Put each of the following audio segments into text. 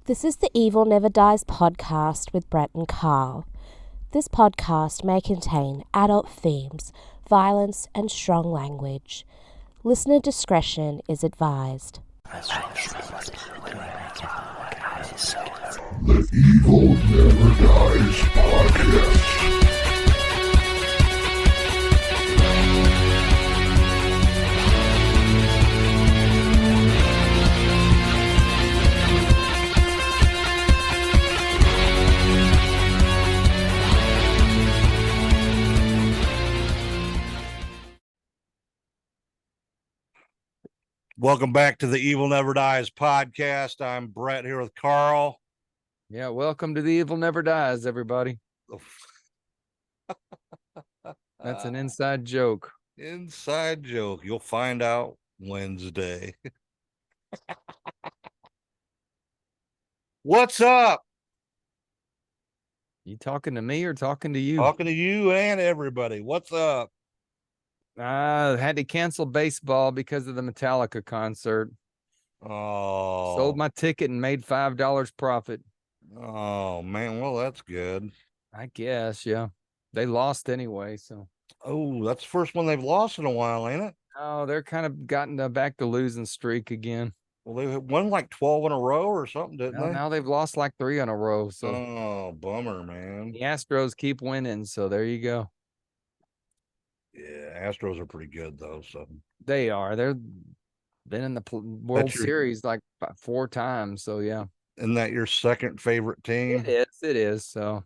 This is the Evil Never Dies podcast with Brett and Carl. This podcast may contain adult themes, violence, and strong language. Listener discretion is advised. The Evil Never Dies podcast. Welcome back to the Evil Never Dies podcast. I'm Brett here with Carl. Yeah, welcome to the Evil Never Dies, everybody. That's an inside joke. Inside joke. You'll find out Wednesday. What's up? You talking to me or talking to you? Talking to you and everybody. What's up? I had to cancel baseball because of the Metallica concert. Oh. Sold my ticket and made $5 profit. Oh, man. Well, that's good. I guess, yeah. They lost anyway, so. Oh, that's the first one they've lost in a while, ain't it? Oh, they're kind of gotten back to losing streak again. Well, they won like 12 in a row or something, didn't they? Now they've lost like 3 in a row. So. Oh, bummer, man. The Astros keep winning, so there you go. Yeah, Astros are pretty good, though. So they are. They've been in the World Series like 4 times. So, yeah. Isn't that your second favorite team? It is. So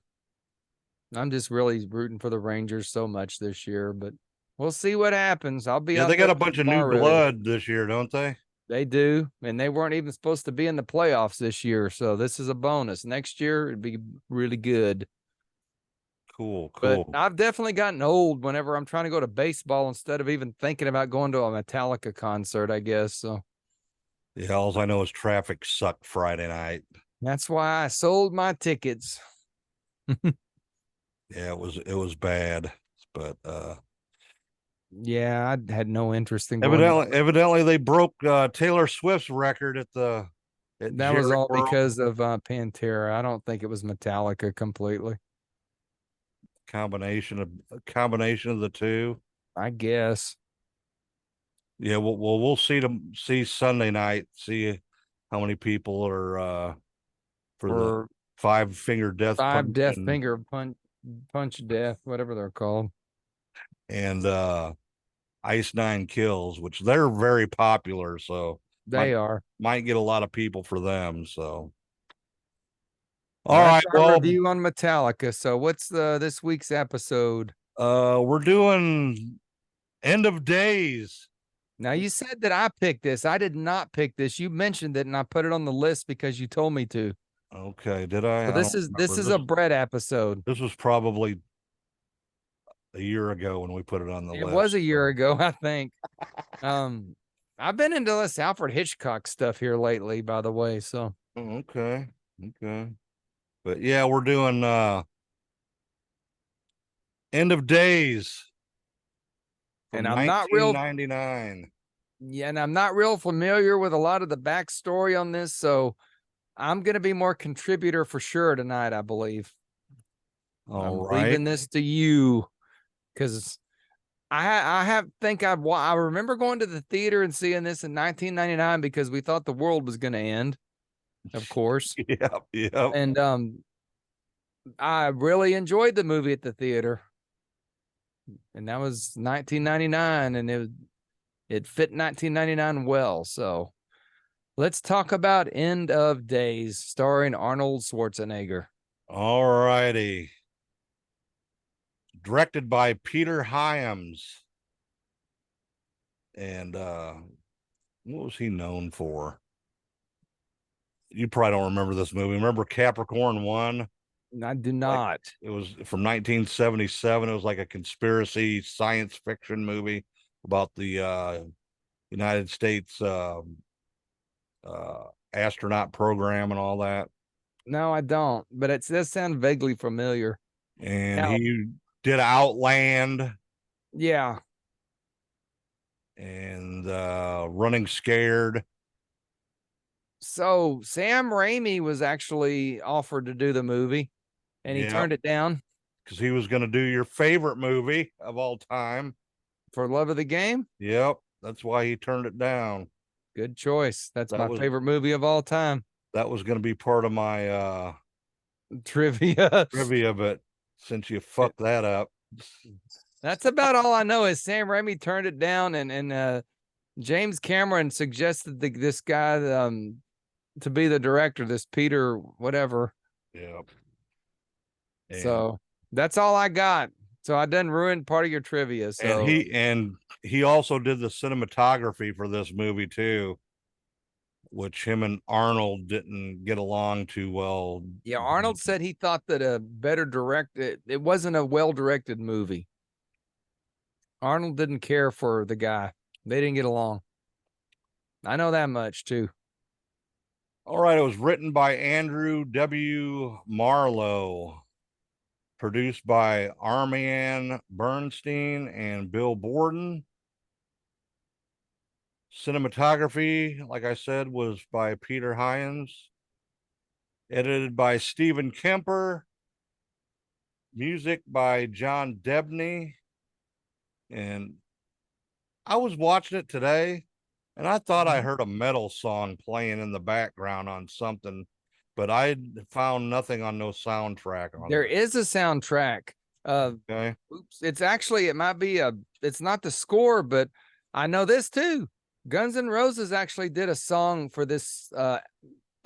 I'm just really rooting for the Rangers so much this year, but we'll see what happens. I'll be. Yeah, they got a bunch of new blood this year, don't they? They do, and they weren't even supposed to be in the playoffs this year, so this is a bonus. Next year, it'd be really good. Cool. But I've definitely gotten old whenever I'm trying to go to baseball instead of even thinking about going to a Metallica concert, I guess. So, yeah, all I know is traffic sucked Friday night. That's why I sold my tickets. Yeah, it was bad, but yeah, I had no interest in going. Evidently, they broke Taylor Swift's record at the. That was all because of Pantera. I don't think it was Metallica completely. Combination of the two, I guess. Yeah, we'll see Sunday night. See how many people are for the finger death punch death, whatever they're called, and Ice 9 Kills, which they're very popular. So they might get a lot of people for them. So. All right, well, review on Metallica. So what's this week's episode? We're doing End of Days. Now, you said that I picked this. I did not pick this. You mentioned it, and I put it on the list because you told me to. Okay, did I? So this is a Brett episode. This was probably a year ago when we put it on the list. It was a year ago, I think. I've been into this Alfred Hitchcock stuff here lately, by the way. So okay. But yeah, we're doing End of Days. And I'm not real 1999. Yeah, and I'm not real familiar with a lot of the backstory on this, so I'm going to be more contributor for sure tonight, I believe. I'm leaving this to you because I remember going to the theater and seeing this in 1999 because we thought the world was going to end, of course. Yep. And I really enjoyed the movie at the theater. And that was 1999, and it fit 1999 well. So let's talk about End of Days, starring Arnold Schwarzenegger. All righty. Directed by Peter Hyams. And what was he known for? You probably don't remember this movie. Remember Capricorn 1? I do not. It was from 1977. It was like a conspiracy science fiction movie about the United States astronaut program and all that. No, I don't. But it does sound vaguely familiar. And he did Outland. Yeah. And Running Scared. So Sam Raimi was actually offered to do the movie, and he turned it down because he was going to do your favorite movie of all time, for love of the game. Yep, that's why he turned it down. Good choice. That's my favorite movie of all time. That was going to be part of my trivia, but since you fucked that up, that's about all I know. Is Sam Raimi turned it down, and James Cameron suggested this guy to be the director, this Peter whatever. Yep. So that's all I got. So I done ruined part of your trivia. So and he also did the cinematography for this movie too, which him and Arnold didn't get along too well. Yeah, Arnold said he thought that it wasn't a well-directed movie. Arnold didn't care for the guy. They didn't get along. I know that much too. All right, it was written by Andrew W. Marlowe, produced by Armian Bernstein and Bill Borden. Cinematography, like I said, was by Peter Hyams. Edited by Stephen Kemper. Music by John Debney. And I was watching it today, and I thought I heard a metal song playing in the background on something, but I found nothing on no soundtrack. There is a soundtrack. Okay. Oops. It might be it's not the score, but I know this too. Guns N' Roses actually did a song for this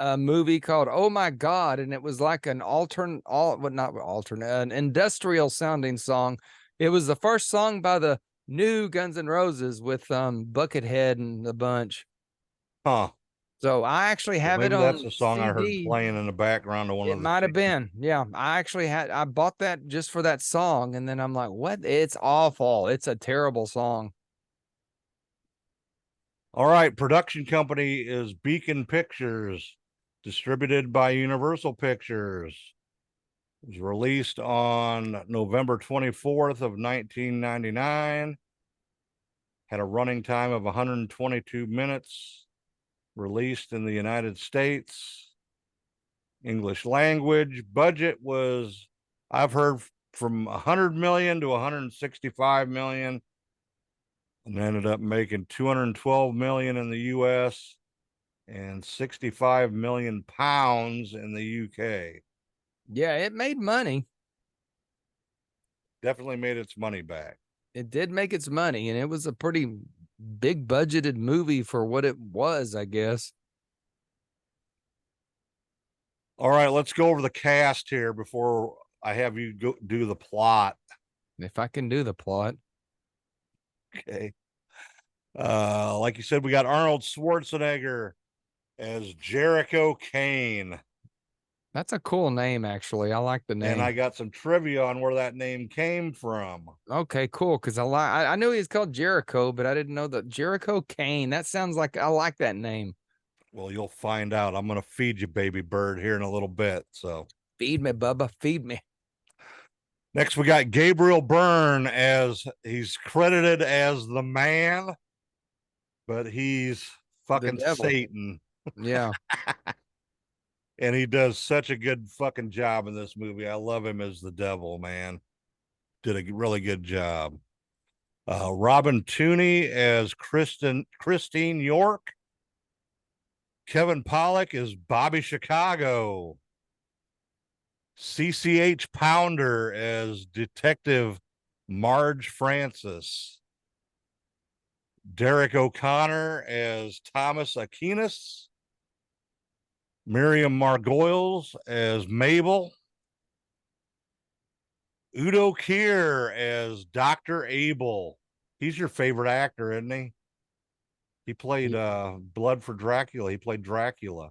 movie called "Oh My God," and it was like an an industrial sounding song. It was the first song by the new Guns N' Roses with Buckethead and the bunch. Huh. So I actually have it on that's the song CD. I heard playing in the background of one of the. It might have been. Yeah. I bought that just for that song, and then I'm like, what? It's awful. It's a terrible song. All right, production company is Beacon Pictures, distributed by Universal Pictures. It was released on November 24th of 1999. Had a running time of 122 minutes. Released in the United States. English language. Budget was, I've heard, from 100 million to 165 million. And ended up making 212 million in the US and 65 million pounds in the UK. Yeah, it made money. Definitely made its money back. It did make its money, and it was a pretty big budgeted movie for what it was, I guess. All right, let's go over the cast here before I have you go do the plot. If I can do the plot. Okay. Like you said, we got Arnold Schwarzenegger as Jericho Kane. That's a cool name, actually. I like the name. And I got some trivia on where that name came from. Okay, cool. Because I knew he was called Jericho, but I didn't know that Jericho Kane. That sounds like I like that name. Well, you'll find out. I'm going to feed you, baby bird, here in a little bit. So feed me, Bubba. Feed me. Next, we got Gabriel Byrne, as he's credited as the man, but he's fucking Satan. Yeah. And he does such a good fucking job in this movie. I love him as the devil, man. Did a really good job. Robin Tooney as Christine York. Kevin Pollak is Bobby Chicago. CCH Pounder as Detective Marge Francis. Derek O'Connor as Thomas Aquinas. Miriam Margolyes as Mabel. Udo Kier as Dr. Abel. He's your favorite actor, isn't he? He played Blood for Dracula. He played Dracula.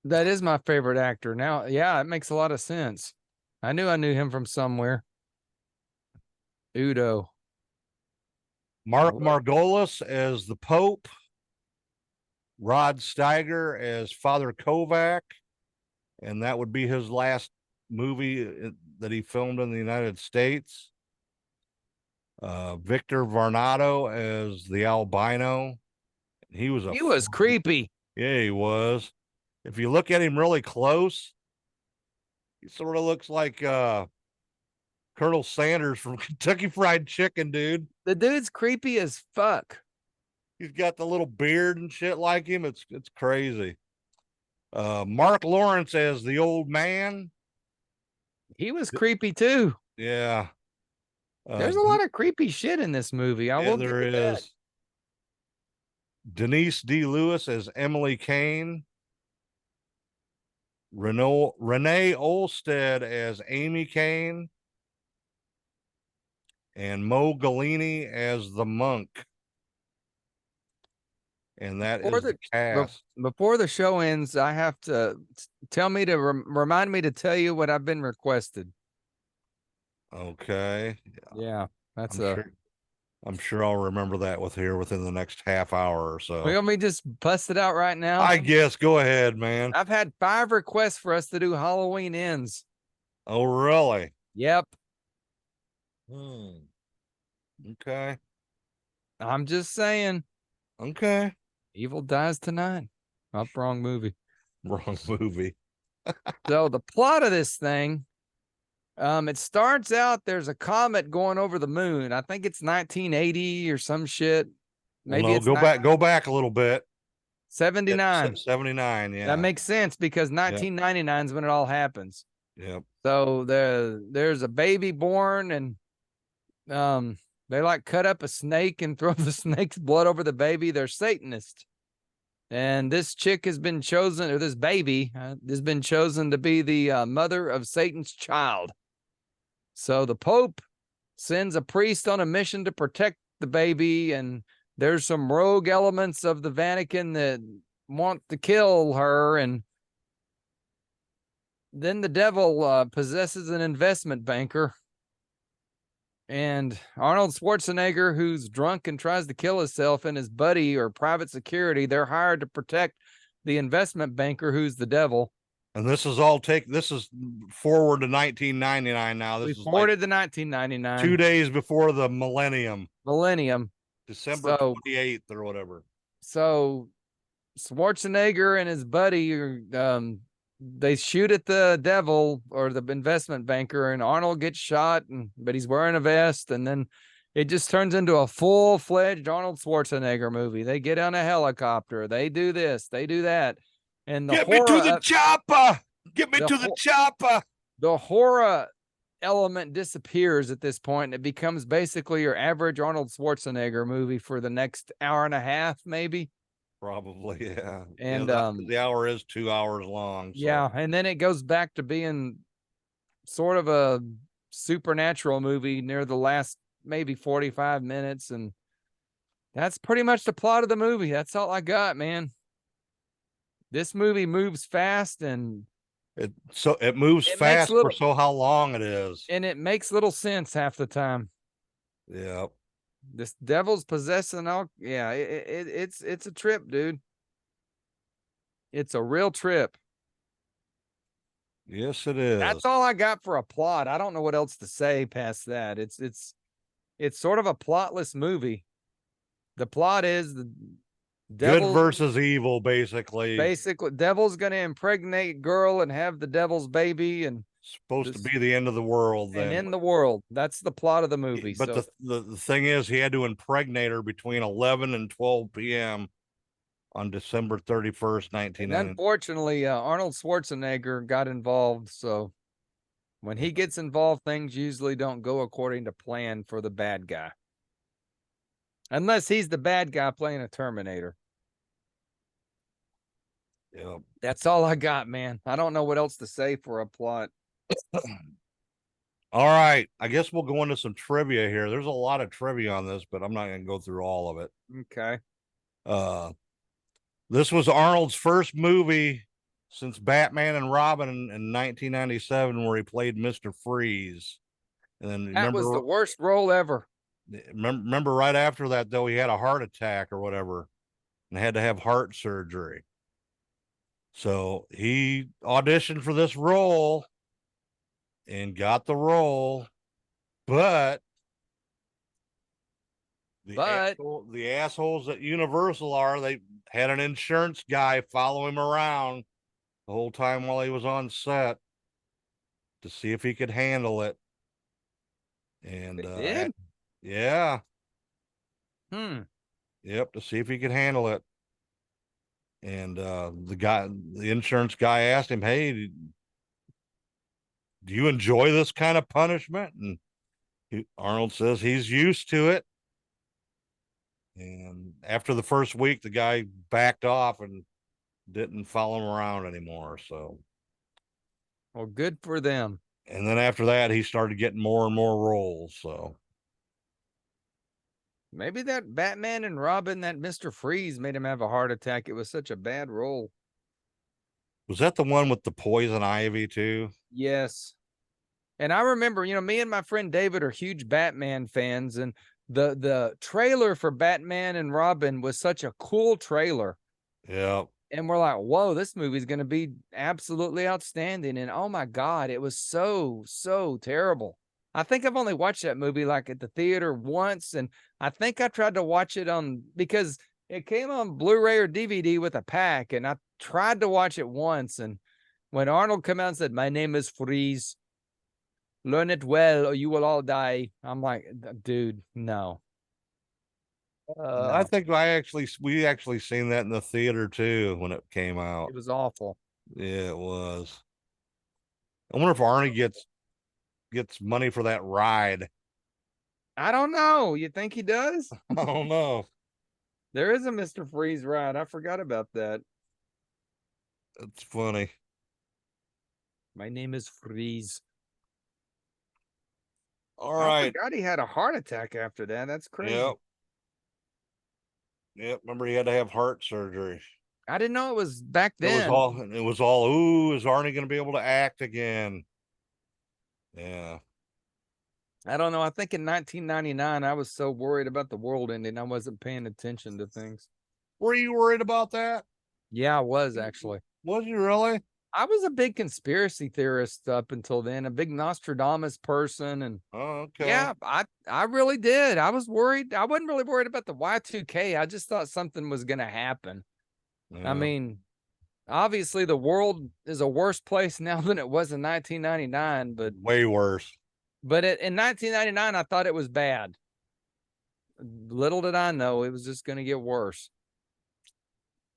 That is my favorite actor. Now, yeah, it makes a lot of sense. I knew him from somewhere. Udo. Mark Margolis as the Pope. Rod Steiger as Father Kovac. And that would be his last movie that he filmed in the United States. Victor Varnado as the albino. He was creepy. Yeah, he was. If you look at him really close, he sort of looks like Colonel Sanders from Kentucky Fried Chicken, dude. The dude's creepy as fuck. He's got the little beard and shit like him. It's crazy. Mark Lawrence as the old man. He was creepy too. Yeah. There's a lot of creepy shit in this movie. I will give there you that. is. Denise D. Lewis as Emily Kane. Renee Olstead as Amy Kane. And Mo Galini as the monk. And that is the cast. Before the show ends, I have to tell me to remind me to tell you what I've been requested. Okay. Yeah, I'm sure I'll remember that within the next half hour or so. Let me just bust it out right now. I guess. Go ahead, man. I've had 5 requests for us to do Halloween Ends. Oh, really? Yep. Okay. I'm just saying. Okay. Evil Dies Tonight. Oh, wrong movie. Wrong movie. So the plot of this thing, it starts out, there's a comet going over the moon. I think it's 1980 or some shit. Maybe it's go back a little bit. 79. 79, yeah. That makes sense because 1999 is when it all happens. Yep. So there's a baby born, and they like cut up a snake and throw the snake's blood over the baby. They're Satanists. And this chick has been chosen, or this baby has been chosen to be the mother of Satan's child. So the Pope sends a priest on a mission to protect the baby, and there's some rogue elements of the Vatican that want to kill her, and then the devil possesses an investment banker, and Arnold Schwarzenegger, who's drunk and tries to kill himself, and his buddy or private security, they're hired to protect the investment banker, who's the devil. And this is forward to 1999 now. We forwarded to 1999. 2 days before the millennium. December 28th or whatever. So Schwarzenegger and his buddy, they shoot at the devil or the investment banker, and Arnold gets shot, but he's wearing a vest, and then it just turns into a full-fledged Arnold Schwarzenegger movie. They get on a helicopter, they do this, they do that, and get me to the chopper. Get me to the chopper. The horror element disappears at this point, and it becomes basically your average Arnold Schwarzenegger movie for the next hour and a half, maybe. Probably, yeah. And the hour is 2 hours long. So. Yeah, and then it goes back to being sort of a supernatural movie near the last maybe 45 minutes, and that's pretty much the plot of the movie. That's all I got, man. This movie moves fast, and it moves fast for how long it is, and it makes little sense half the time. Yeah. This devil's possessing all. Yeah, it's a trip, dude. It's a real trip. Yes, it is. That's all I got for a plot. I don't know what else to say past that. It's sort of a plotless movie. The plot is the devil good versus evil, basically. Basically, devil's gonna impregnate girl and have the devil's baby, and supposed to be the end of the world. Then. And in the world, that's the plot of the movie. But the thing is, he had to impregnate her between 11 and 12 p.m. on December 31st, 1990. Unfortunately, Arnold Schwarzenegger got involved. So when he gets involved, things usually don't go according to plan for the bad guy. Unless he's the bad guy playing a Terminator. Yeah. That's all I got, man. I don't know what else to say for a plot. All right. I guess we'll go into some trivia here. There's a lot of trivia on this, but I'm not going to go through all of it. Okay. This was Arnold's first movie since Batman and Robin in 1997, where he played Mr. Freeze. And then that was the worst role ever. Remember right after that, though, he had a heart attack or whatever and had to have heart surgery. So he auditioned for this role and got the role, but the assholes at Universal had an insurance guy follow him around the whole time while he was on set to see if he could handle it. And They did? yeah. Yep, to see if he could handle it. And the insurance guy asked him, "Hey, do you enjoy this kind of punishment?" And Arnold says he's used to it. And after the first week, the guy backed off and didn't follow him around anymore. So, well, good for them. and then after that, he started getting more and more roles. So maybe that Batman and Robin, that Mr. Freeze made him have a heart attack. It was such a bad role. was that the one with the poison ivy too? Yes. And I remember, me and my friend David are huge Batman fans, and the trailer for Batman and Robin was such a cool trailer. Yeah. And we're like, whoa, this movie's going to be absolutely outstanding. And oh my God, it was so, so terrible. I think I've only watched that movie like at the theater once. And I think I tried to watch it because it came on Blu-ray or DVD with a pack. And I tried to watch it once. And when Arnold came out and said, "My name is Freeze, learn it well or you will all die," I'm like, dude, no. I think we actually seen that in the theater too when it came out. It was awful. Yeah, it was. I wonder if Arnie gets money for that ride. I don't know. You think he does? I don't know. There is a Mr. Freeze ride. I forgot about that. It's funny. My name is Freeze. All right. I forgot he had a heart attack after that. That's crazy. Yep. Remember, he had to have heart surgery. I didn't know it was back then. It was all. Ooh, is Arnie going to be able to act again? Yeah. I don't know. I think in 1999, I was so worried about the world ending, I wasn't paying attention to things. Were you worried about that? Yeah, I was actually. Was you really? I was a big conspiracy theorist up until then, a big Nostradamus person. And okay. Yeah, I really did. I was worried. I wasn't really worried about the Y2K. I just thought something was going to happen. Yeah. I mean, obviously the world is a worse place now than it was in 1999, but way worse. But in 1999, I thought it was bad. Little did I know it was just going to get worse.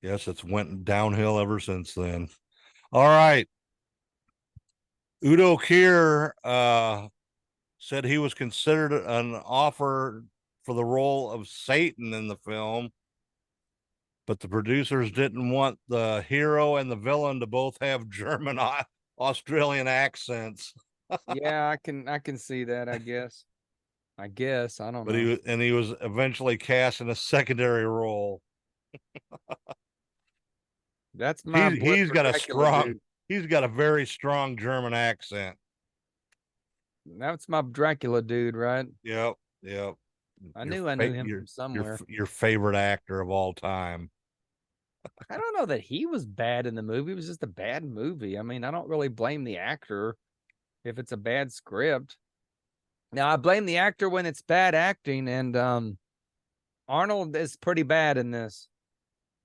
Yes, it's went downhill ever since then. All right. Udo Kier said he was considered an offer for the role of Satan in the film, but the producers didn't want the hero and the villain to both have German Australian accents. Yeah, I can see that, I guess. I don't know. He was eventually cast in a secondary role. That's my he's got a strong dude. He's got a very strong German accent. That's my Dracula dude, right? Yep. I knew him from somewhere. Your favorite actor of all time. I don't know that he was bad in the movie. It was just a bad movie. I mean, I don't really blame the actor if it's a bad script. Now, I blame the actor when it's bad acting, and Arnold is pretty bad in this.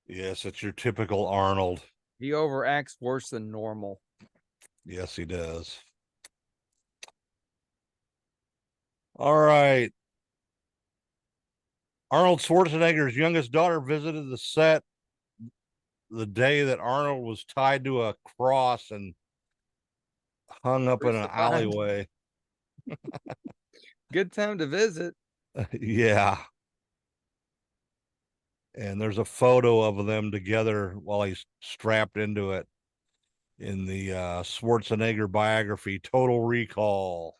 Yes, it's your typical Arnold. He overacts worse than normal. Yes, he does. All right. Arnold Schwarzenegger's youngest daughter visited the set the day that Arnold was tied to a cross and hung up in an alleyway. Good time to visit. Yeah. And there's a photo of them together while he's strapped into it in the Schwarzenegger biography, Total Recall,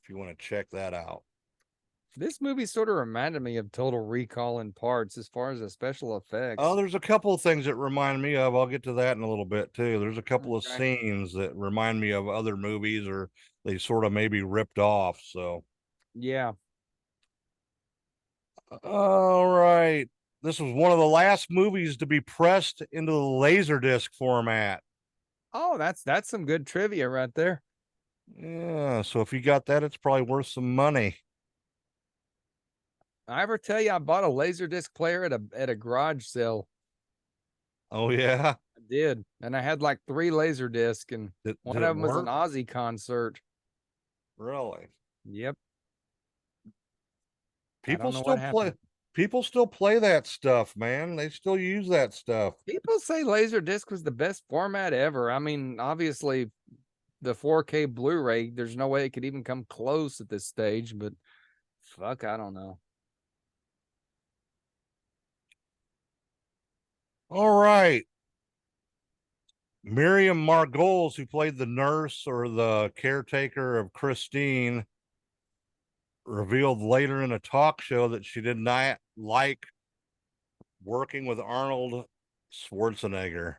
if you want to check that out. This movie sort of reminded me of Total Recall in parts as far as the special effects. Oh, there's a couple of things that remind me of. I'll get to that in a little bit too. There's a couple of scenes that remind me of other movies, or they sort of maybe ripped off. So, yeah. All right. This was one of the last movies to be pressed into the Laserdisc format. Oh, that's some good trivia right there. Yeah. So if you got that, it's probably worth some money. I ever tell you I bought a Laserdisc player at a garage sale? Oh yeah, I did, and I had like 3 Laserdisc, and did one it of them was an work? Ozzy concert. Really? Yep. I People don't know what still play. happened. People still play that stuff, man. They still use that stuff. People say Laserdisc was the best format ever. I mean, obviously, the 4K Blu-ray, there's no way it could even come close at this stage, but fuck, I don't know. All right. Miriam Margolyes, who played the nurse or the caretaker of Christine, revealed later in a talk show that she did not like working with Arnold Schwarzenegger.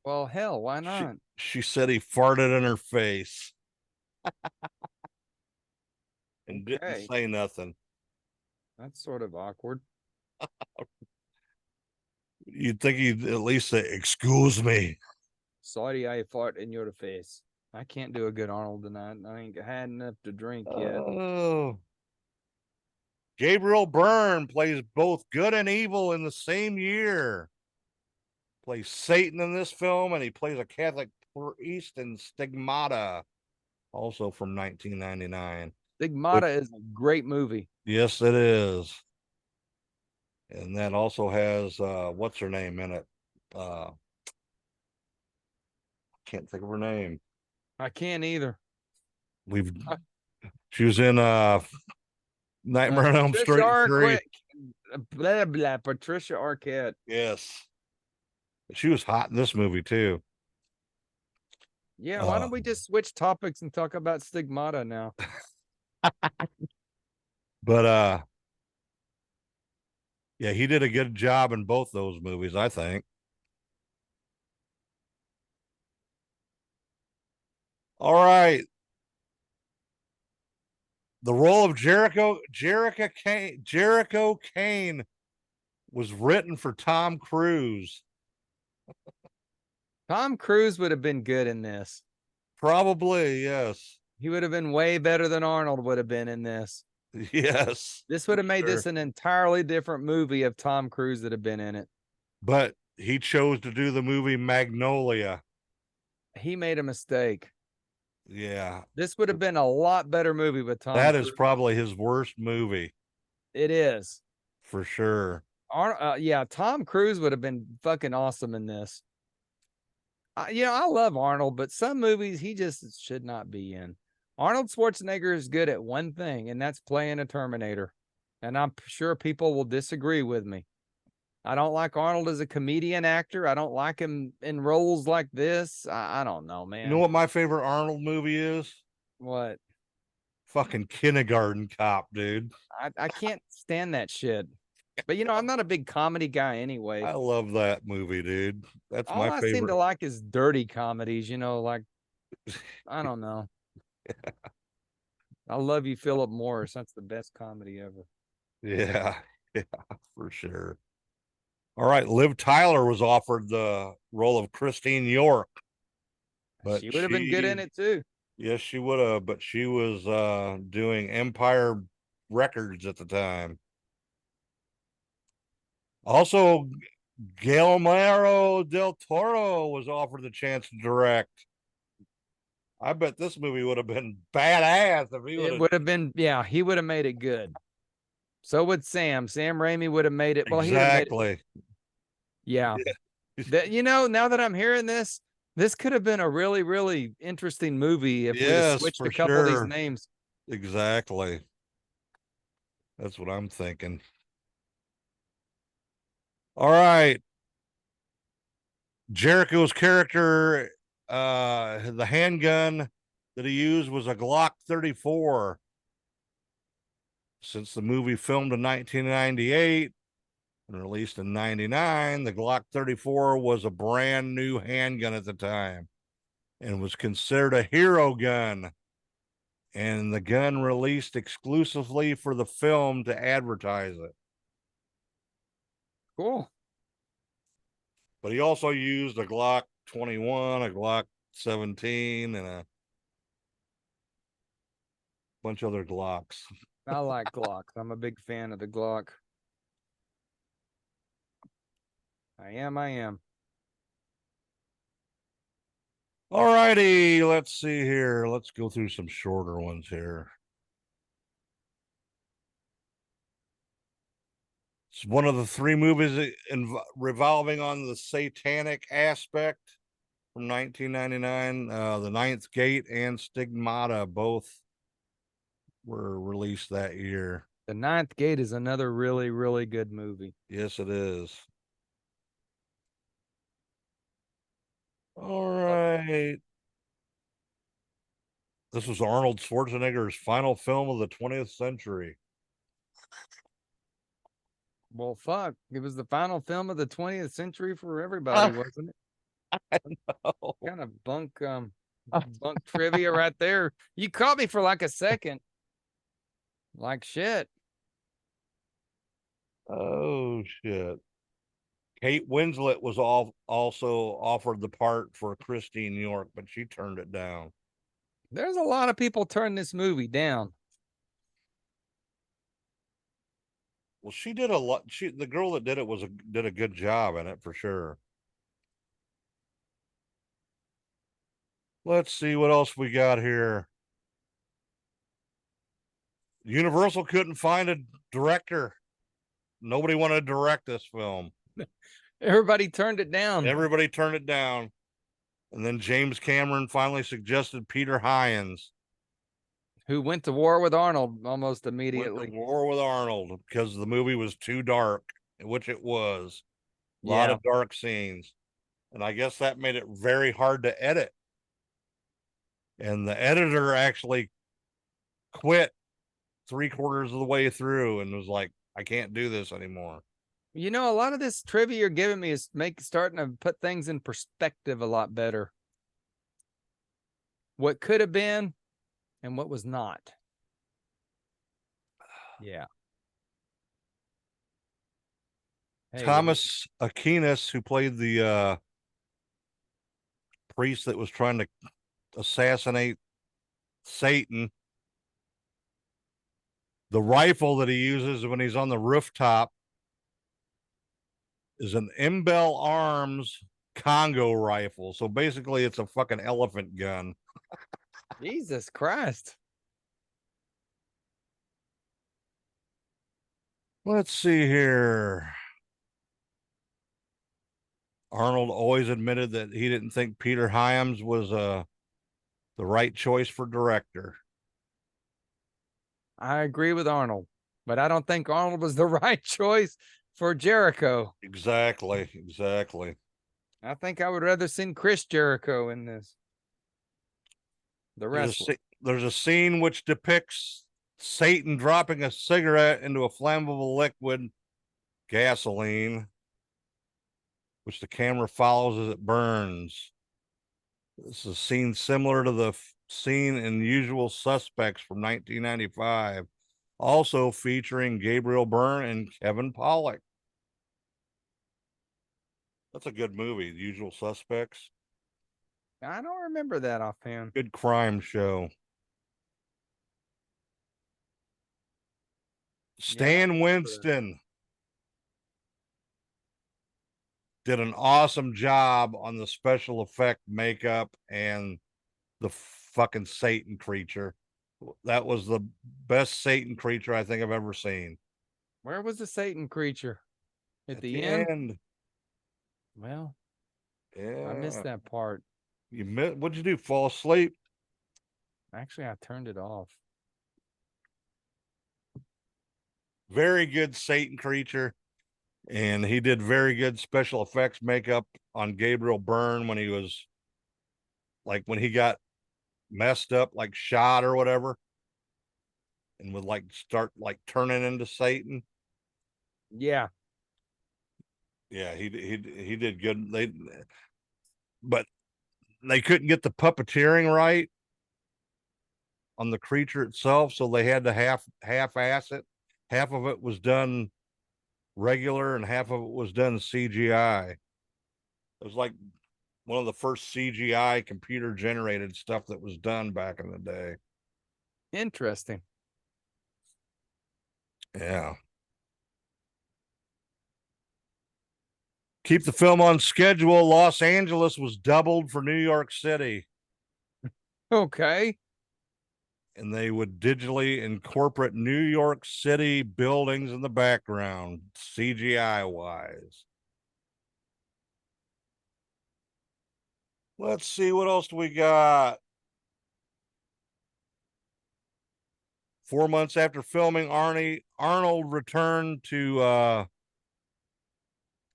Well, hell, why not? She said he farted in her face and didn't Okay. say nothing. That's sort of awkward. You'd think he'd at least say, "Excuse me." Sorry, I fart in your face. I can't do a good Arnold tonight. I ain't had enough to drink yet. Oh. Gabriel Byrne plays both good and evil in the same year. Plays Satan in this film, and he plays a Catholic priest in Stigmata, also from 1999. Stigmata is a great movie. Yes, it is. And that also has what's her name in it? Can't think of her name. I can't either. We've she was in Nightmare on Elm Patricia Street 3. Arquette, blah blah. Patricia Arquette. Yes. She was hot in this movie too. Yeah, why don't we just switch topics and talk about Stigmata now? But yeah, he did a good job in both those movies, I think. All right. The role of Jericho Kane was written for Tom Cruise. Tom Cruise would have been good in this. Probably, yes. He would have been way better than Arnold would have been in this. Yes. This would have made sure. this an entirely different movie if Tom Cruise had been in it. But he chose to do the movie Magnolia. He made a mistake. Yeah. This would have been a lot better movie with Tom That Cruise. is probably his worst movie. It is. For sure. Yeah, Tom Cruise would have been fucking awesome in this. I love Arnold, but some movies he just should not be in. Arnold Schwarzenegger is good at one thing, and that's playing a Terminator. And I'm sure people will disagree with me. I don't like Arnold as a comedian actor. I don't like him in roles like this. I don't know, man. You know what my favorite Arnold movie is? What? Fucking Kindergarten Cop, dude. I can't stand that shit. But I'm not a big comedy guy anyway. I love that movie, dude. That's All my I favorite. seem to like is dirty comedies, like I don't know. I Love You, Philip Morris. That's the best comedy ever. Yeah, for sure. All right, Liv Tyler was offered the role of Christine York, but she would have been good in it too. Yes, she would have, but she was doing Empire Records at the time. Also, Guillermo del Toro was offered the chance to direct. I bet this movie would have been badass if he would have. It would have been, yeah, he would have made it good. So would Sam. Sam Raimi would have made it. Well, exactly. Yeah. Now that I'm hearing this could have been a really, really interesting movie if we had switched a couple of these names. Exactly. That's what I'm thinking. All right. Jericho's character, the handgun that he used was a Glock 34. Since the movie filmed in 1998 and released in 99, the Glock 34 was a brand new handgun at the time and was considered a hero gun. And the gun released exclusively for the film to advertise it. Cool. But he also used a Glock 21, a Glock 17, and a bunch of other Glocks. I like Glocks. I'm a big fan of the Glock. I am. All righty, let's see here. Let's go through some shorter ones here. It's one of the 3 movies revolving on the satanic aspect from 1999. The Ninth Gate and Stigmata both were released that year. The Ninth Gate is another really, really good movie. Yes, it is. All right. This was Arnold Schwarzenegger's final film of the 20th century. Well, fuck. It was the final film of the 20th century for everybody, wasn't it? I know. Kind of bunk trivia right there. You caught me for like a second. Like shit. Oh shit. Kate Winslet was also offered the part for Christine York, but she turned it down. There's a lot of people turning this movie down. Well, she did a lot. The girl that did it did a good job in it for sure. Let's see what else we got here. Universal couldn't find a director. Nobody wanted to direct this film. Everybody turned it down. Everybody turned it down. And then James Cameron finally suggested Peter Hyams, who went to war with Arnold almost immediately. Went to war with Arnold because the movie was too dark, which it was. A lot of dark scenes. And I guess that made it very hard to edit. And the editor actually quit 3/4 of the way through and was like, I can't do this anymore. You know, a lot of this trivia you're giving me is starting to put things in perspective a lot better. What could have been and what was not. Yeah. Hey, Thomas Aquinas, who played the priest that was trying to assassinate Satan, the rifle that he uses when he's on the rooftop is an Imbel Arms Congo rifle. So basically it's a fucking elephant gun. Jesus Christ. Let's see here. Arnold always admitted that he didn't think Peter Hyams was the right choice for director. I agree with Arnold, but I don't think Arnold was the right choice for Jericho. Exactly. I think I would rather see Chris Jericho in this. The wrestler. There's a scene which depicts Satan dropping a cigarette into a flammable liquid, gasoline, which the camera follows as it burns. This is a scene similar to the scene in Usual Suspects from 1995, also featuring Gabriel Byrne and Kevin Pollak. That's a good movie, The Usual Suspects. I don't remember that offhand. Good crime show. Stan Winston did an awesome job on the special effect makeup and the fucking Satan creature. That was the best Satan creature I think I've ever seen. Where was the Satan creature? At the end? Well, yeah. I missed that part. What'd you do? Fall asleep? Actually, I turned it off. Very good Satan creature. And he did very good special effects makeup on Gabriel Byrne when he was like, when he got messed up, like shot or whatever, and would like start like turning into Satan. Yeah. Yeah, he did good. But they couldn't get the puppeteering right on the creature itself, so they had to half-ass it. Half of it was done regular and half of it was done CGI. It was like one of the first CGI computer generated stuff that was done back in the day. Interesting. Yeah. Keep the film on schedule. Los Angeles was doubled for New York City. Okay. And they would digitally incorporate New York City buildings in the background, CGI wise. Let's see, what else do we got? 4 months after filming, Arnold returned to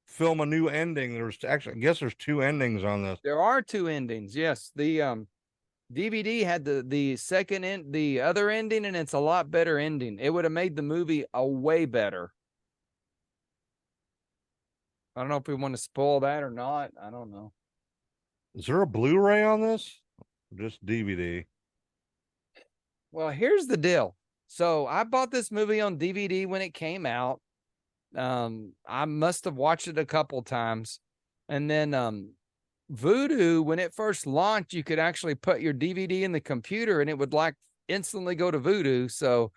film a new ending. There's actually, I guess there's two endings on this. There are two endings. Yes, the DVD had the second end, the other ending, and it's a lot better ending. It would have made the movie a way better. I don't know if we want to spoil that or not. I don't know. Is there a Blu-ray on this? Just DVD. Well, here's the deal. So I bought this movie on DVD when it came out. I must have watched it a couple times. And then Vudu, when it first launched, you could actually put your DVD in the computer and it would like instantly go to Vudu. So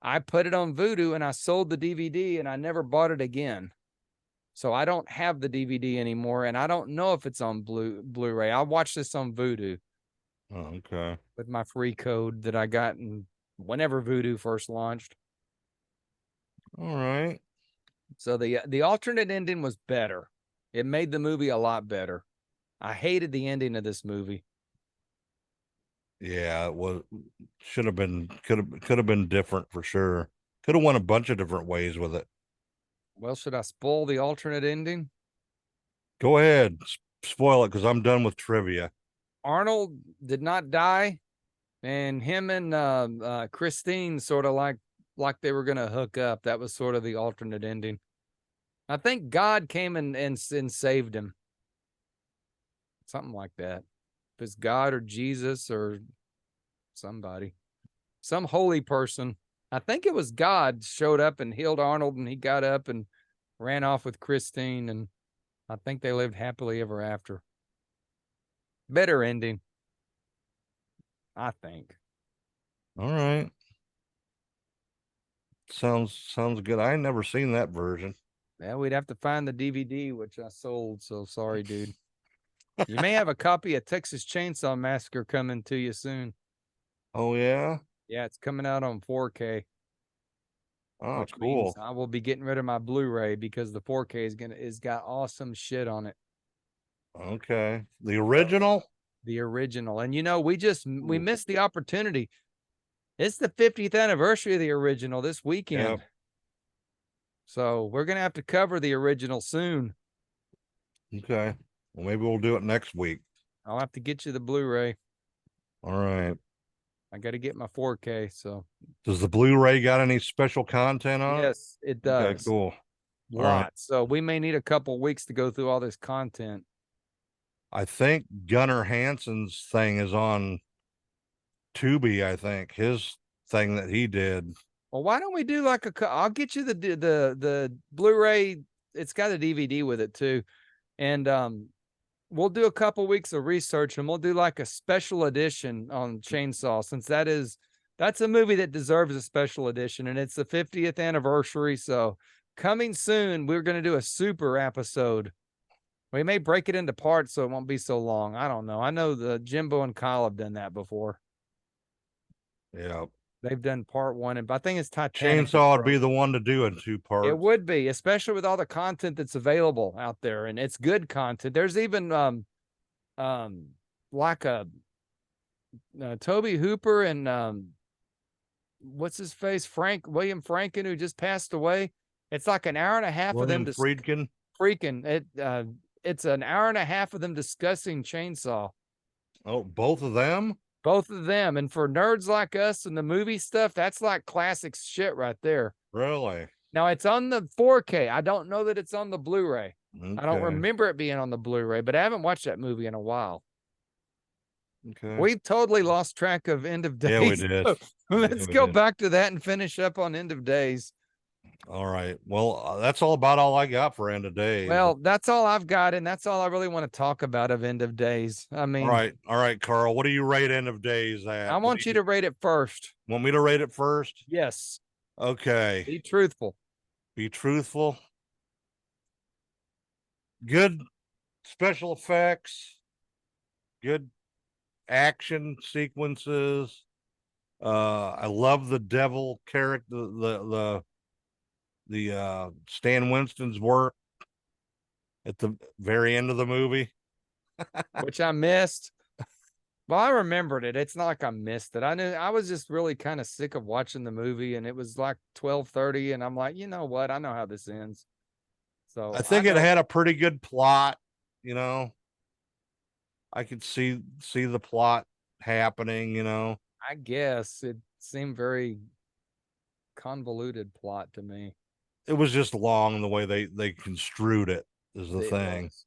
I put it on Vudu and I sold the DVD and I never bought it again. So I don't have the DVD anymore, and I don't know if it's on Blu-ray. I watched this on Vudu. Oh, okay. With my free code that I got whenever Vudu first launched. All right. So the alternate ending was better. It made the movie a lot better. I hated the ending of this movie. Yeah, it was could have been different for sure. Could have went a bunch of different ways with it. Well, should I spoil the alternate ending? Go ahead, spoil it because I'm done with trivia. Arnold did not die, and him and Christine sort of like they were gonna hook up. That was sort of the alternate ending. I think God came and saved him. Something like that. If it's God or Jesus or somebody, some holy person. I think it was God showed up and healed Arnold, and he got up and ran off with Christine, and I think they lived happily ever after. Better ending, I think. All right. Sounds good. I ain't never seen that version. Yeah, we'd have to find the DVD, which I sold, so sorry, dude. You may have a copy of Texas Chainsaw Massacre coming to you soon. Oh, yeah? Yeah, it's coming out on 4K. Oh, which cool. means I will be getting rid of my Blu-ray because the 4K is got awesome shit on it. Okay. The original? The original. And we missed the opportunity. It's the 50th anniversary of the original this weekend. Yep. So we're gonna have to cover the original soon. Okay. Well, maybe we'll do it next week. I'll have to get you the Blu-ray. All right. I got to get my 4K. So does the Blu-ray got any special content on it? Yes, it does. Okay, cool. Lots. Right. So we may need a couple weeks to go through all this content. I think Gunnar Hansen's thing is on Tubi. I think his thing that he did. Well, why don't we do like I'll get you the Blu-ray. It's got a DVD with it too, and we'll do a couple weeks of research and we'll do like a special edition on Chainsaw, since that's a movie that deserves a special edition, and it's the 50th anniversary. So coming soon, we're going to do a super episode. We may break it into parts so it won't be so long. I don't know. I know the Jimbo and Kyle have done that before. Yeah. They've done part one, and I think it's Titanic. Chainsaw would be the one to do in 2 parts. It would be, especially with all the content that's available out there, and it's good content. There's even like a Toby Hooper and what's his face, William Franken, who just passed away. It's like an hour and a half William of them. Friedkin. It's an hour and a half of them discussing Chainsaw. Oh, both of them? Both of them. And for nerds like us and the movie stuff, that's like classic shit right there. Really? Now it's on the 4K. I don't know that it's on the Blu-ray. Okay. I don't remember it being on the Blu-ray, but I haven't watched that movie in a while. Okay. We've totally lost track of End of Days. Yeah, we did. Let's go back to that and finish up on End of Days. All right. Well, that's all I got for End of Days. Well, that's all I've got, and that's all I really want to talk about of End of Days. I mean, all right, Carl. What do you rate End of Days at? I want you to rate it first. Want me to rate it first? Yes. Okay. Be truthful. Be truthful. Good special effects. Good action sequences. I love the devil character, the Stan Winston's work at the very end of the movie, which I missed. Well, I remembered it. It's not like I missed it. I knew I was just really kind of sick of watching the movie, and it was like 12:30, and I'm like, you know what? I know how this ends. So I think it had a pretty good plot. You know, I could see the plot happening. You know, I guess it seemed very convoluted plot to me. It was just long the way they construed it is the thing. Was.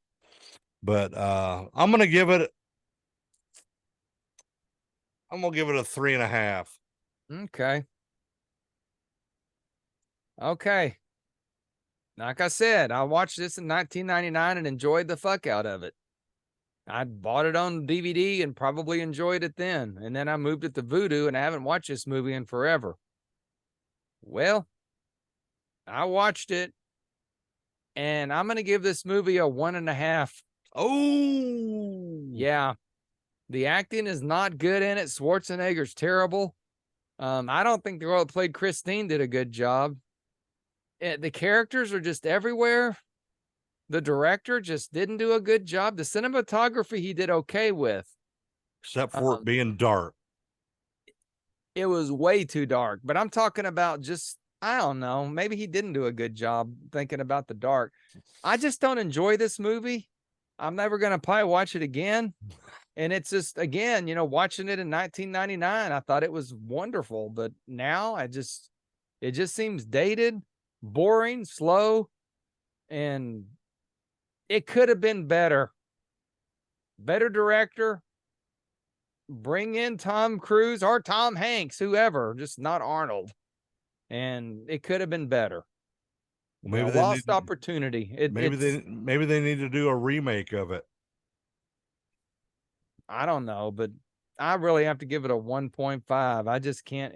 But I'm gonna give it a 3.5. Okay. Okay. Like I said, I watched this in 1999 and enjoyed the fuck out of it. I bought it on DVD and probably enjoyed it then. And then I moved it to Vudu and I haven't watched this movie in forever. Well, I watched it and I'm going to give this movie a 1.5. Oh, yeah. The acting is not good in it. Schwarzenegger's terrible. I don't think the girl that played Christine did a good job. The characters are just everywhere. The director just didn't do a good job. The cinematography he did okay with. Except for it being dark. It was way too dark. But I'm talking about just, I don't know. Maybe he didn't do a good job thinking about the dark. I just don't enjoy this movie. I'm never going to probably watch it again. And it's just, again, you know, watching it in 1999, I thought it was wonderful. But now it just seems dated, boring, slow, and it could have been better. Better director. Bring in Tom Cruise or Tom Hanks, whoever, just not Arnold. And it could have been better. Maybe they lost opportunity. Maybe they need to do a remake of it. I don't know, but I really have to give it a 1.5. I just can't,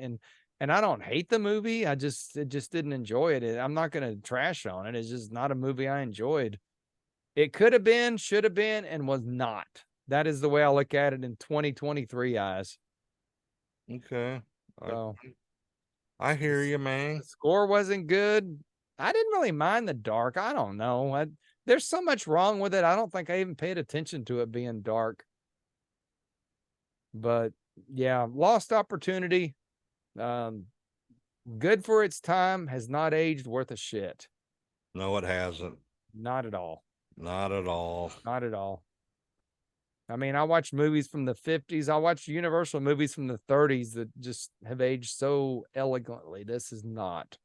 and I don't hate the movie. I just didn't enjoy it. I'm not going to trash on it. It's just not a movie I enjoyed. It could have been, should have been, and was not. That is the way I look at it in 2023 eyes. Okay. So, I hear you, man. The score wasn't good. I didn't really mind the dark. I don't know. There's so much wrong with it. I don't think I even paid attention to it being dark. But yeah, lost opportunity. Good for its time, has not aged worth a shit. No, it hasn't. Not at all. Not at all. Not at all. I mean, I watch movies from the 50s. I watch Universal movies from the 30s that just have aged so elegantly. This is not.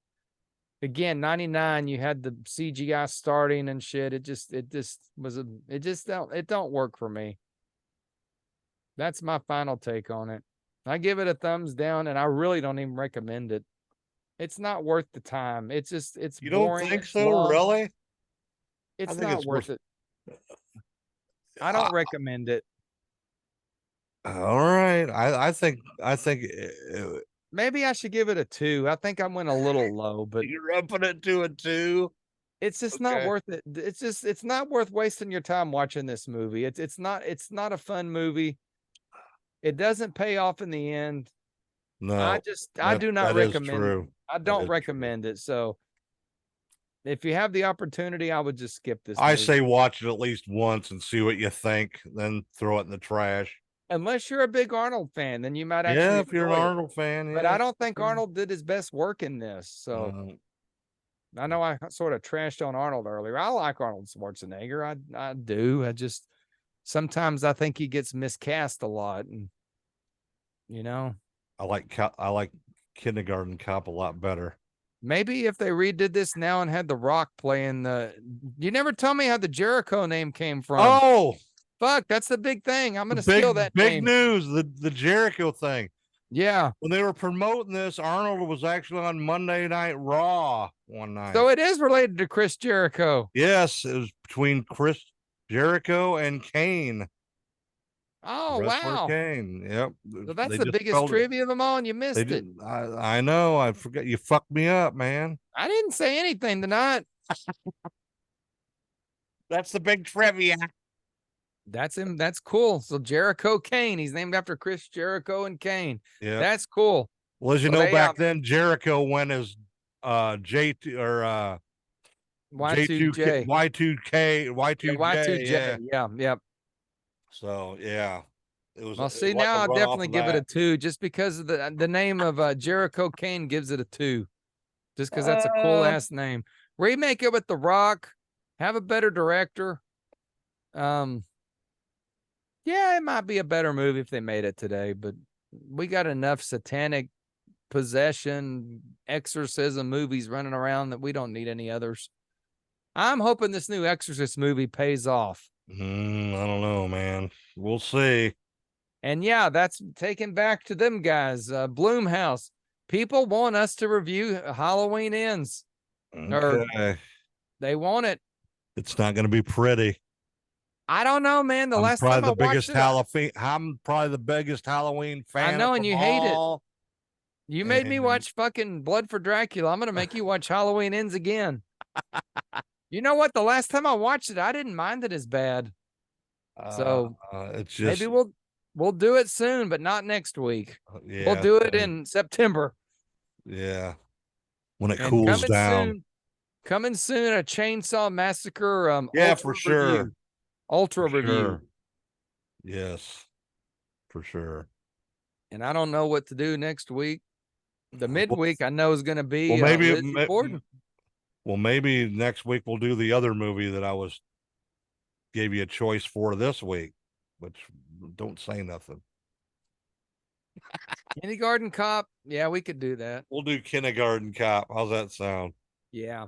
Again, 99, you had the CGI starting and shit. It don't work for me. That's my final take on it. I give it a thumbs down, and I really don't even recommend it. It's not worth the time. It's You boring. don't think so, long. Really? It's not worth it. I don't recommend it. All right. I think maybe I should give it a 2. I think I went a little low, but you're upping it to a 2. It's just not worth it. It's not worth wasting your time watching this movie. It's not a fun movie. It doesn't pay off in the end. No. I do not recommend it. I don't recommend it. So if you have the opportunity, I would just skip this. I say watch it at least once and see what you think, then throw it in the trash. Unless you're a big Arnold fan, then you might actually. Yeah, if you're an Arnold fan. Yeah. But I don't think Arnold did his best work in this. So I know I sort of trashed on Arnold earlier. I like Arnold Schwarzenegger. I do. I just sometimes I think he gets miscast a lot, and you know. I like Kindergarten Cop a lot better. Maybe if they redid this now and had The Rock playing you never tell me how the Jericho name came from. Oh, fuck, that's the big thing. I'm going to steal that big name. news, the Jericho thing. Yeah. When they were promoting this, Arnold was actually on Monday Night Raw one night. So it is related to Chris Jericho. Yes, it was between Chris Jericho and Kane. Oh, Wrestler wow. Kane. Yep. So that's They the just biggest spelled it. trivia of them all, and you They missed it. did. I know. I forget. You fucked me up, man. I didn't say anything tonight. That's the big trivia. That's him. That's cool. So Jericho Kane. He's named after Chris Jericho and Kane. Yeah. That's cool. Well, as you So know, they, back then Jericho went as J2 or Y2J. Y2K, Y2J. Y2J. Yeah. Yeah. Yep. So yeah, it was Well, it was see, like now a I'll run off definitely of give it a that. 2 just because of the name of Jericho Kane gives it a 2. Just because that's a cool ass name. Remake it with The Rock. Have a better director. Yeah, it might be a better movie if they made it today, but we got enough satanic possession, exorcism movies running around that we don't need any others. I'm hoping this new Exorcist movie pays off. I don't know, man. We'll see. And yeah, that's taken back to them guys. Bloomhouse. People want us to review Halloween Ends. Or Okay. they want it. It's not going to be pretty. I don't know, man. The I'm last probably time I the watched biggest it, Halloween. I'm probably the biggest Halloween fan know, of and them you hate it. all. You made me And watch fucking Blood for Dracula. I'm going to make you watch Halloween Ends again. You know what? The last time I watched it, I didn't mind it as bad. So it's maybe just we'll do it soon, but not next week. yeah. We'll do it in September. Yeah. When it And cools down. Coming soon, a Chainsaw Massacre Yeah, ultra for sure. review. Ultra For review. sure. Yes. For sure. And I don't know what to do next week. The midweek I know is going to be well, maybe Lizzie Borden. Well, maybe next week we'll do the other movie that I gave you a choice for this week, which don't say nothing. Kindergarten Cop. Yeah, we could do that. We'll do Kindergarten Cop. How's that sound? Yeah.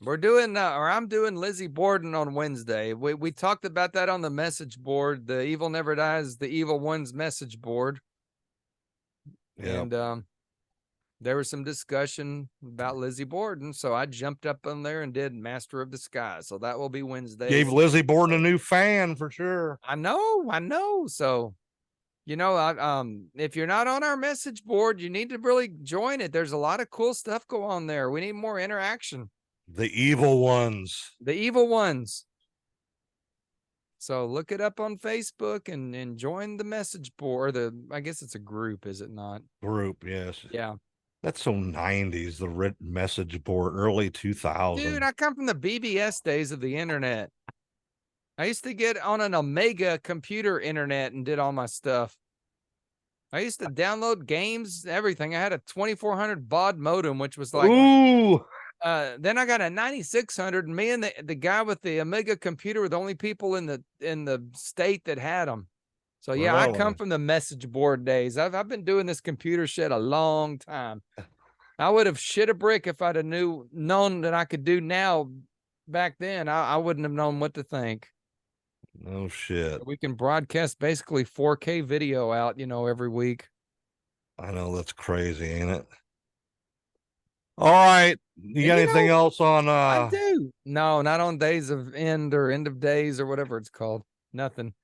We're doing, or I'm doing Lizzie Borden on Wednesday. We talked about that on the message board. The Evil Never Dies, the Evil One's message board. Yep. And there was some discussion about Lizzie Borden, so I jumped up on there and did Master of the Sky. So that will be Wednesday. Gave Lizzie Borden a new fan for sure. I know. So, you know, if you're not on our message board, you need to really join it. There's a lot of cool stuff go on there. We need more interaction. The evil ones. The evil ones. So look it up on Facebook and join the message board. I guess it's a group, is it not? Group, yes. Yeah. That's so 90s, the message board, early 2000s. Dude, I come from the BBS days of the internet. I used to get on an Omega computer internet and did all my stuff. I used to download games, everything. I had a 2400 baud modem, which was like, ooh. Then I got a 9600, and me and the guy with the Omega computer were the only people in the state that had them. So yeah, I come from the message board days. I've been doing this computer shit a long time. I would have shit a brick if I'd have known that I could do now. Back then, I wouldn't have known what to think. No shit. We can broadcast basically 4K video out, every week. I know, that's crazy, ain't it? All right. You got anything else on I do. No, not on Days of End or End of Days or whatever it's called. Nothing.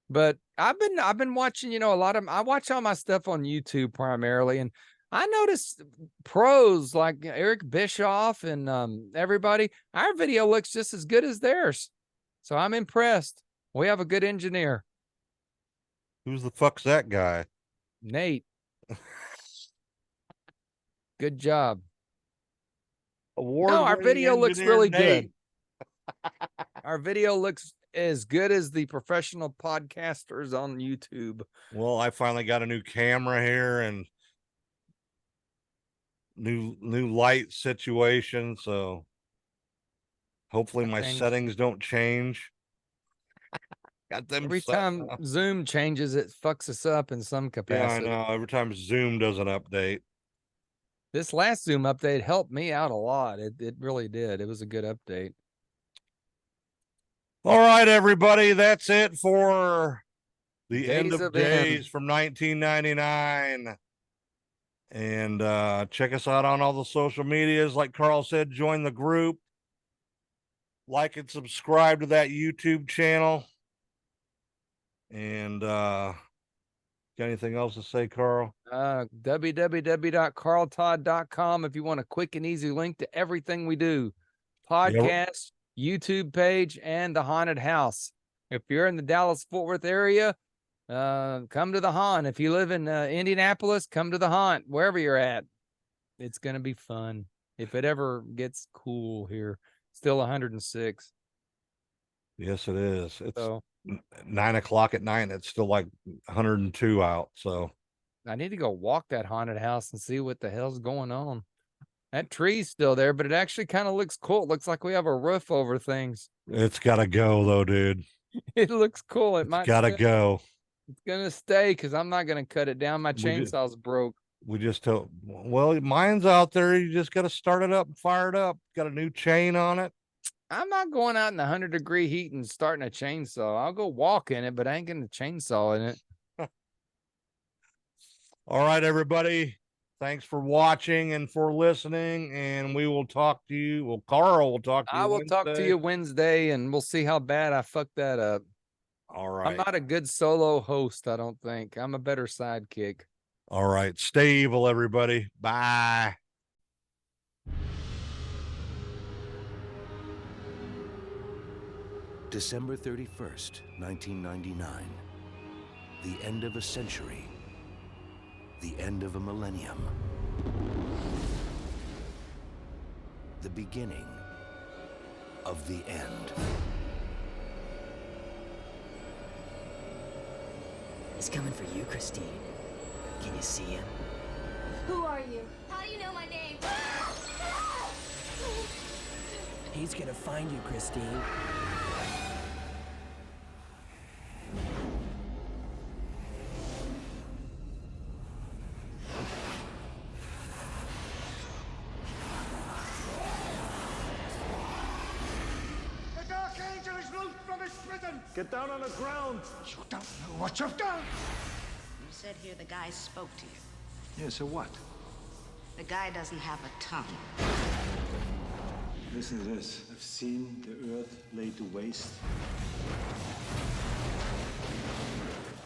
But I've been watching, a lot of I watch all my stuff on YouTube primarily, and I noticed pros like Eric Bischoff and everybody, our video looks just as good as theirs. So I'm impressed. We have a good engineer. Who's the fuck's that guy? Nate. Good job. Our video looks really good. Our video looks as good as the professional podcasters on YouTube. Well, I finally got a new camera here and new light situation, so hopefully my settings don't change. Got them every time Zoom changes, it fucks us up in some capacity. Yeah, I know. Every time Zoom does an update. This last Zoom update helped me out a lot. It really did. It was a good update. All right, everybody. That's it for the End of Days from 1999. And check us out on all the social medias. Like Carl said, join the group. Like and subscribe to that YouTube channel. And got anything else to say, Carl? www.carltodd.com if you want a quick and easy link to everything we do. Podcast, YouTube page, and the haunted house. If you're in the Dallas-Fort Worth area, come to the haunt. If you live in Indianapolis, come to the haunt, wherever you're at. It's going to be fun. If it ever gets cool here. Still 106. Yes, it is. It's so 9 o'clock at night. It's still like 102 out. So I need to go walk that haunted house and see what the hell's going on. That tree's still there, but it actually kind of looks cool. It looks like we have a roof over things. It's got to go, though, dude. It looks cool. It's got to go. It's going to stay because I'm not going to cut it down. My chainsaw's broke. We just told, well, mine's out there. You just got to start it up and fire it up. Got a new chain on it. I'm not going out in the 100-degree heat and starting a chainsaw. I'll go walk in it, but I ain't getting a chainsaw in it. All right, everybody. Thanks for watching and for listening. And we will talk to you. Well, Carl will talk to you. I will talk to you Wednesday, and we'll see how bad I fucked that up. All right. I'm not a good solo host, I don't think. I'm a better sidekick. All right. Stay evil, everybody. Bye. December 31st, 1999. The end of a century. The end of a millennium. The beginning of the end. He's coming for you, Christine. Can you see him? Who are you? How do you know my name? He's gonna find you, Christine. The Dark Angel is loose from his prison! Get down on the ground! You don't know what you've done! You said here the guy spoke to you. Yeah, so what? The guy doesn't have a tongue. Listen to this. I've seen the earth laid to waste.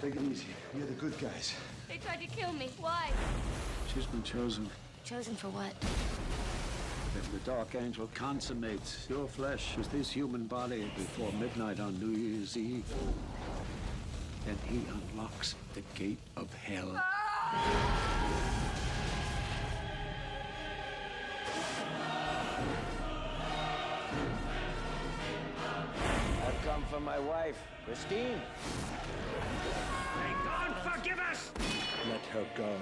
Take it easy. You're the good guys. They tried to kill me. Why? She's been chosen. Chosen for what? If the Dark Angel consummates your flesh with this human body before midnight on New Year's Eve, then he unlocks the gate of hell. I've come for my wife, Christine. May God forgive us! Let her go.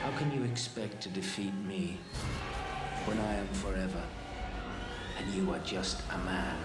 How can you expect to defeat me when I am forever and you are just a man?